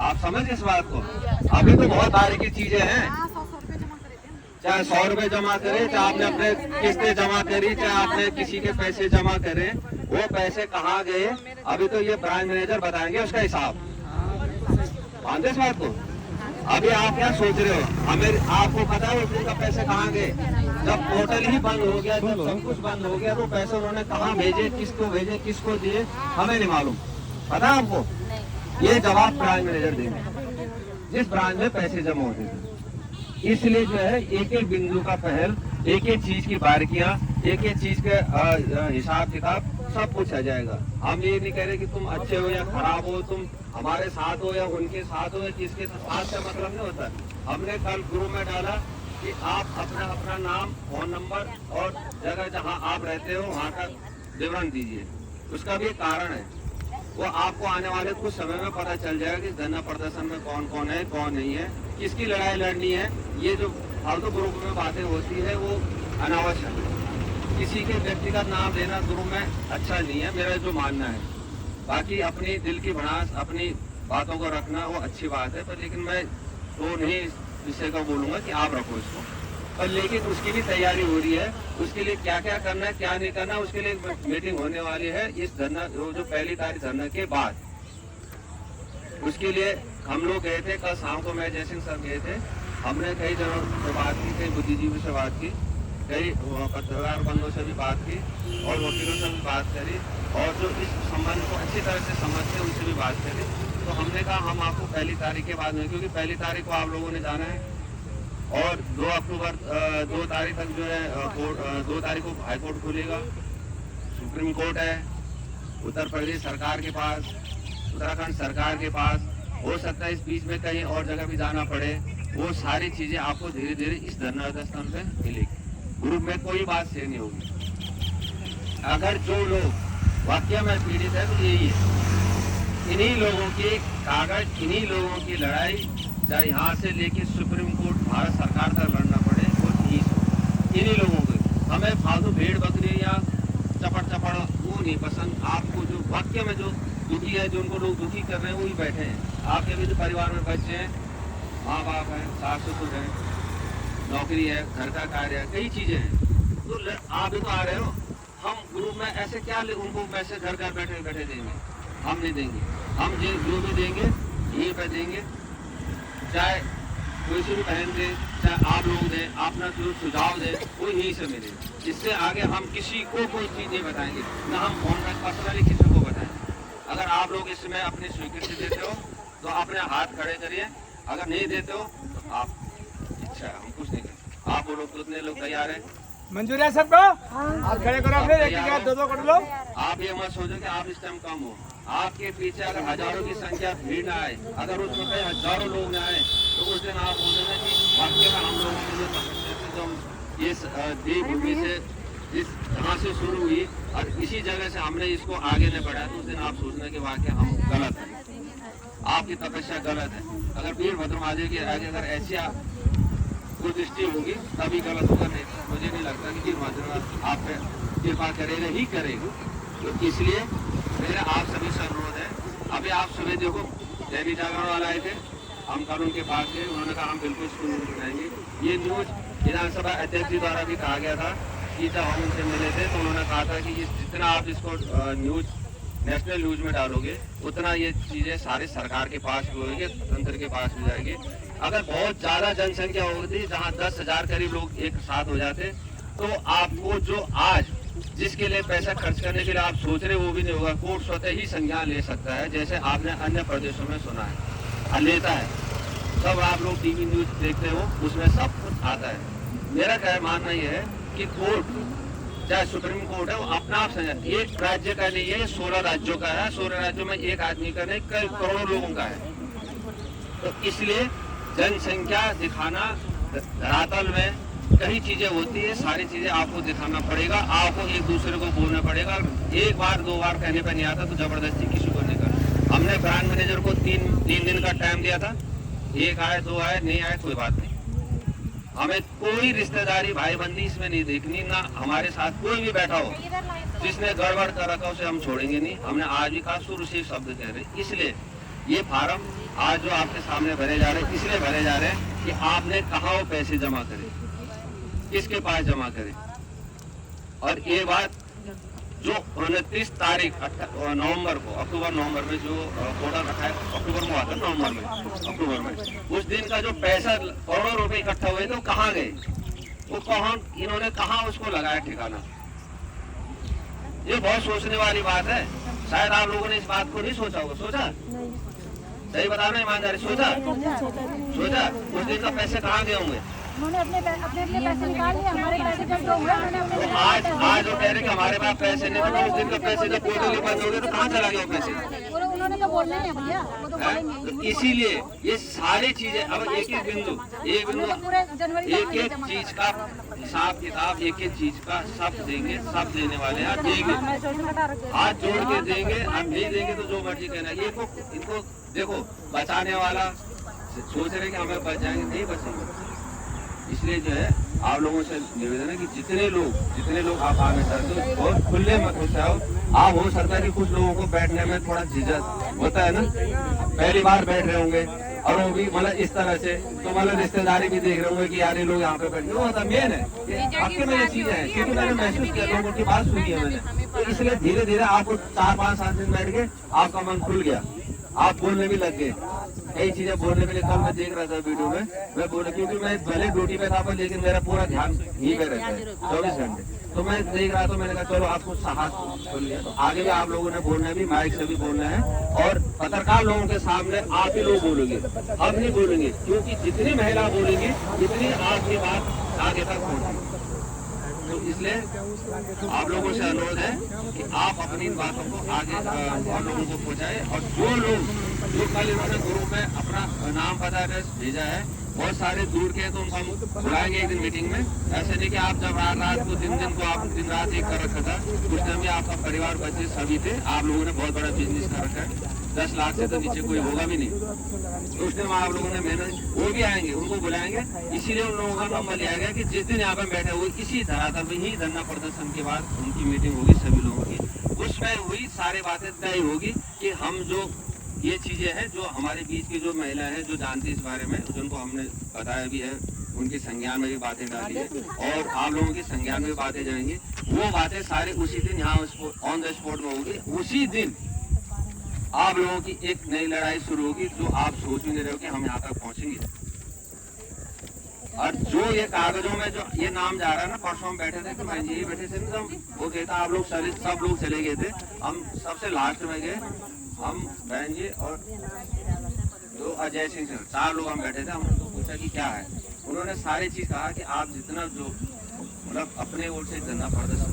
आप समझ इस बात को। अभी तो बहुत सारी की चीजें हैं, चाहे 100 रुपए जमा करे, चाहे आपने अपने किस्तें जमा करी, चाहे आपने किसी के पैसे जमा करे, वो पैसे कहाँ गए अभी तो ये ब्रांच मैनेजर बताएंगे उसका हिसाब। मानते इस बात को। अभी आप क्या सोच रहे हो, हमें आपको पता है उनका पैसे कहाँ गए? जब पोर्टल ही बंद हो गया, जब सब कुछ बंद हो गया, तो पैसे उन्होंने कहाँ भेजे, किसको दिए, हमें नहीं मालूम। पता है आपको? ये जवाब ब्रांच मैनेजर देंगे जिस ब्रांच में पैसे जमा होते थे। इसलिए जो है एक एक बिंदु का पहल, एक एक चीज की बारीकियां, एक एक चीज के हिसाब किताब सब कुछ आ जाएगा। हम ये नहीं कह रहे कि तुम अच्छे हो या खराब हो, तुम हमारे साथ हो या उनके साथ हो या किसके साथ से मतलब नहीं होता। हमने कल ग्रुप में डाला कि आप अपना नाम, फोन नंबर और जगह जहां आप रहते हो वहां का विवरण दीजिए। उसका भी एक कारण है, वो आपको आने वाले कुछ समय में पता चल जाएगा कि धरना प्रदर्शन में कौन कौन है, कौन नहीं है, किसकी लड़ाई लड़नी है। ये जो फालतू ग्रुप में बातें होती है वो अनावश्यक है। किसी के व्यक्तिगत नाम देना ग्रुप में अच्छा नहीं है, मेरा जो मानना है। बाकी अपनी दिल की भड़ास, अपनी बातों को रखना वो अच्छी बात है, पर लेकिन मैं तो नहीं इस विषय को बोलूंगा कि आप रखो इसको। पर लेकिन उसकी भी तैयारी हो रही है, उसके लिए क्या क्या करना है, क्या नहीं करना, उसके लिए मीटिंग होने वाली है इस धरना जो 1 तारीख धरना के बाद। उसके लिए हम लोग गए थे, कल शाम को मैं जयसिंह सर गए थे। हमने कई जनों से बात की, कई बुद्धिजीवी से बात की, कई पत्रकार बंधुओं से भी बात की और वकीलों से भी बात करी, और जो इस संबंध को अच्छी तरह से समझते उनसे भी बात करी। तो हमने कहा हम आपको 1 तारीख के बाद में, क्योंकि 1 तारीख को आप लोगों ने जाना है और 2 अक्टूबर 2 तारीख तक जो है 2 तारीख को हाईकोर्ट खुलेगा, सुप्रीम कोर्ट है, उत्तर प्रदेश सरकार के पास, उत्तराखंड सरकार के पास, हो सकता है इस बीच में कहीं और जगह भी जाना पड़े। वो सारी चीजें आपको धीरे धीरे इस धरना स्थल पे मिलेगी। ग्रुप में कोई बात शेयर नहीं होगी। अगर जो लोग वाकई में पीड़ित है तो यही है, इन्हीं लोगों के कागज, इन्हीं लोगों की लड़ाई, चाहे यहाँ से लेके सुप्रीम कोर्ट भारत सरकार तक लड़ना पड़े, वो इन्हीं लोगों को। हमें फालतू भेड़ बकरी या चपड़ वो नहीं पसंद। आपको जो वाकई में जो दुखी है, जो उनको लोग दुखी कर रहे हैं, वही बैठे हैं। आपके भी जो परिवार में बच्चे हैं, माँ बाप हैं, सास ससुर हैं, नौकरी है, घर का कार्य है, कई चीजें हैं, तो आप भी तो आ रहे हो। हम ग्रुप में ऐसे क्या उनको पैसे घर घर बैठे बैठे देंगे? हम नहीं देंगे। हम जो भी देंगे यहीं पे देंगे, चाहे कोई से भी बहन दे, चाहे आप लोग दें, अपना जो सुझाव दे वो यहीं से मिले। इससे आगे हम किसी को कोई चीज नहीं बताएंगे, ना हम फोन में पर्सनली किसी को बताएंगे। अगर आप लोग इसमें अपनी स्वीकृति देते हो तो अपने हाथ खड़े करिए, अगर नहीं देते हो तो आप इच्छा, हम कुछ नहीं करेंगे। आप बोलो कितने लोग तैयार हैं? मंजूर है सबको? आप खड़े करो अपने, एक दो कर लो। आप ये मत सोचो कि आप इस टाइम कम हो। आपके पीछे अगर हजारों की संख्या भीड़ न आए, अगर उसमें कई हजारों लोग न आए, तो उस दिन आप बोलेंगे कि वाकई में हम लोगों के लिए तपस्या से जो इस देवभूमि से इस जहाँ से शुरू हुई और इसी जगह से हमने इसको आगे नहीं बढ़ाया, तो उस दिन आप सोचना कि वाकई हम गलत हैं, आपकी तपस्या गलत है। अगर वीरभद्र महादेव के आगे अगर ऐसी कोई दृष्टि होगी तभी गलत होगा, नहीं मुझे नहीं लगता कि वीरभद्र आप पे कृपा करेगा ही करेगा। तो इसलिए मेरा आप सभी से अनुरोध है। अभी आप सुबह देखो दैनिक जागरण वाला आए थे, हम कल उनके पास गए, उन्होंने कहा हम बिल्कुल इसको न्यूज बनाएंगे। ये न्यूज विधानसभा अध्यक्ष जी द्वारा भी कहा गया था कि जब हम उनसे मिले थे तो उन्होंने कहा था कि जितना आप इसको न्यूज नेशनल न्यूज में डालोगे उतना ये चीजें सारी सरकार के पास भी होगी, तंत्र के पास भी जाएगी। अगर बहुत ज्यादा जनसंख्या होती, जहाँ 10,000 करीब लोग एक साथ हो जाते, तो आपको जो आज जिसके लिए पैसा खर्च करने के लिए आप सोच रहे वो भी नहीं होगा। कोर्ट स्वतः ही संज्ञान ले सकता है, जैसे आपने अन्य प्रदेशों में सुना है, लेता है। सब आप लोग टीवी न्यूज देखते हो, उसमें सब कुछ आता है। मेरा क्या मानना यह है कि कोर्ट चाहे सुप्रीम कोर्ट है, वो अपना आप संज्ञान, एक राज्य का नहीं है, 16 राज्यों का है। 16 राज्यों में एक आदमी का नहीं, कई करोड़ों लोगों का है। तो इसलिए जनसंख्या दिखाना, धरातल में कई चीजें होती है, सारी चीजें आपको दिखाना पड़ेगा, आपको एक दूसरे को बोलना पड़ेगा। एक बार 2 बार कहने पर नहीं आता तो जबरदस्ती किसी को नहीं करना। हमने ब्रांच मैनेजर को 3 दिन का टाइम दिया था, 1 आए 2 आए, नहीं आए कोई बात नहीं। हमें कोई रिश्तेदारी भाईबंदी इसमें नहीं देखनी, ना हमारे साथ कोई भी बैठा हो जिसने गड़बड़ कर रखा उसे हम छोड़ेंगे नहीं। हमने आज भी खास शुरू से शब्द कह रहे, इसलिए ये फार्म आज जो आपके सामने भरे जा रहे हैं, इसलिए भरे जा रहे हैं कि आपने कहाँ वो पैसे जमा करे, किसके पास जमा करे। और ये बात जो 29 तारीख नवंबर को, अक्टूबर नवंबर में जो ऑर्डर रखा है, अक्टूबर में हुआ था, अक्टूबर में उस दिन का जो पैसा करोड़ों रुपए इकट्ठा हुए थे वो कहाँ गए, वो कौन, इन्होंने कहाँ उसको लगाया ठिकाना। ये बहुत सोचने वाली बात है। शायद आप लोगों ने इस बात को नहीं सोचा होगा। सोचा? सही बता रहे ईमानदारी, सोचा उस दिन का पैसे कहाँ गए होंगे। उन्होंने अपने पैसे निकाल लिए, हमारे पैसे जब जो हुए उन्होंने आज वो कह रहे कि हमारे पास पैसे नहीं, तो उस दिन का पैसे जब पोर्टल बंद हो गए तो कहाँ चला गया वो पैसे। उन्होंने तो बोलना है भैया, वो तो बोलेंगे। तो इसीलिए ये सारी चीजें अब एक बिंदु पूरे जनवरी एक चीज का हिसाब किताब, एक चीज का सब देंगे, सब देने वाले हैं, देंगे, हाथ जोड़ के देंगे। हम नहीं देंगे तो जो मर्जी कहना। ये इनको देखो, बचाने वाला सोच रहे कि हमें बच जाएंगे, नहीं बचेंगे। इसलिए जो है आप लोगों से निवेदन है कि जितने लोग आप आगे सकते हो और खुले मत हो जाओ। आप हो सकता है कि कुछ लोगों को बैठने में थोड़ा झिझक होता है ना, पहली बार बैठ रहे होंगे और वो भी मतलब इस तरह से, तो मतलब रिश्तेदारी भी देख रहे होंगे कि यार ये लोग यहाँ पे बैठे। वो होता मेन है आपके में ये चीज है, क्योंकि मैंने महसूस किया, लोगों की बात सुनी है मैंने, तो इसलिए धीरे धीरे आपको 4-5-7 दिन बैठ के आपका मन खुल गया, आप बोलने भी लग गए। कई चीजें बोलने के लिए कल मैं देख रहा था वीडियो में, मैं बोला क्योंकि मैं भले ड्यूटी पे था पर लेकिन मेरा पूरा ध्यान यहीं पे रहता है 24 घंटे। तो मैं देख रहा था, मैंने कहा चलो आपको साहस खुल गया, तो आगे भी आप लोगों ने बोलना है, भी माइक से भी बोलना है और पत्रकार लोगों के सामने आप ही लोग बोलोगे, हम नहीं बोलेंगे, क्योंकि जितनी महिला बोलेंगी उतनी आपकी बात आगे तक पहुंचेगी। तो इसलिए आप लोगों से अनुरोध है कि आप अपनी इन बातों को आगे और लोगों को पहुंचाएं। और जो कल इन्होंने ग्रुप में अपना नाम पता एड्रेस भेजा है, बहुत सारे दूर के, तो उनको हम बुलाएंगे एक दिन मीटिंग में। ऐसे नहीं कि आप जब रात को दिन को आप दिन रात एक कर रखा था, उस टाइम भी आपका परिवार बच्चे सभी थे, आप लोगों ने बहुत बड़ा बिजनेस कर रखा है, 10 लाख से तो नीचे कोई होगा भी नहीं। तो उस टाइम आप लोगों ने मेहनत, वो भी आएंगे, उनको बुलाएंगे। इसीलिए उन लोगों का नंबर लिया गया कि जिस दिन यहाँ पे बैठे हुए इसी धरातल में ही धरना प्रदर्शन के बाद उनकी मीटिंग होगी सभी लोगों की, उसमें हुई सारी बातें तय होगी कि हम जो ये चीजें हैं जो हमारे बीच की जो महिला है जो जानती है इस बारे में, जिनको हमने बताया भी है, उनके संज्ञान में भी बातें डाली है और आप लोगों की संज्ञान में भी बातें जाएंगी। वो बातें सारे उसी दिन यहाँ ऑन द स्पॉट में होगी। उसी दिन आप लोगों की एक नई लड़ाई शुरू होगी जो आप सोच भी नहीं रहे हो कि हम यहाँ तक पहुंचेंगे। और जो ये कागजों में जो ये नाम जा रहा है ना, परसों हम बैठे थे तो मैं यही बैठे थे ना, वो कहता आप लोग सब लोग चले गए थे, हम सबसे लास्ट में गए, हम बहन जी और जो अजय सिंह सर, 4 लोग हम बैठे थे। हम उनको पूछा कि क्या है, उन्होंने सारी चीज कहा कि आप जितना जो मतलब अपने ओर से धरना प्रदर्शन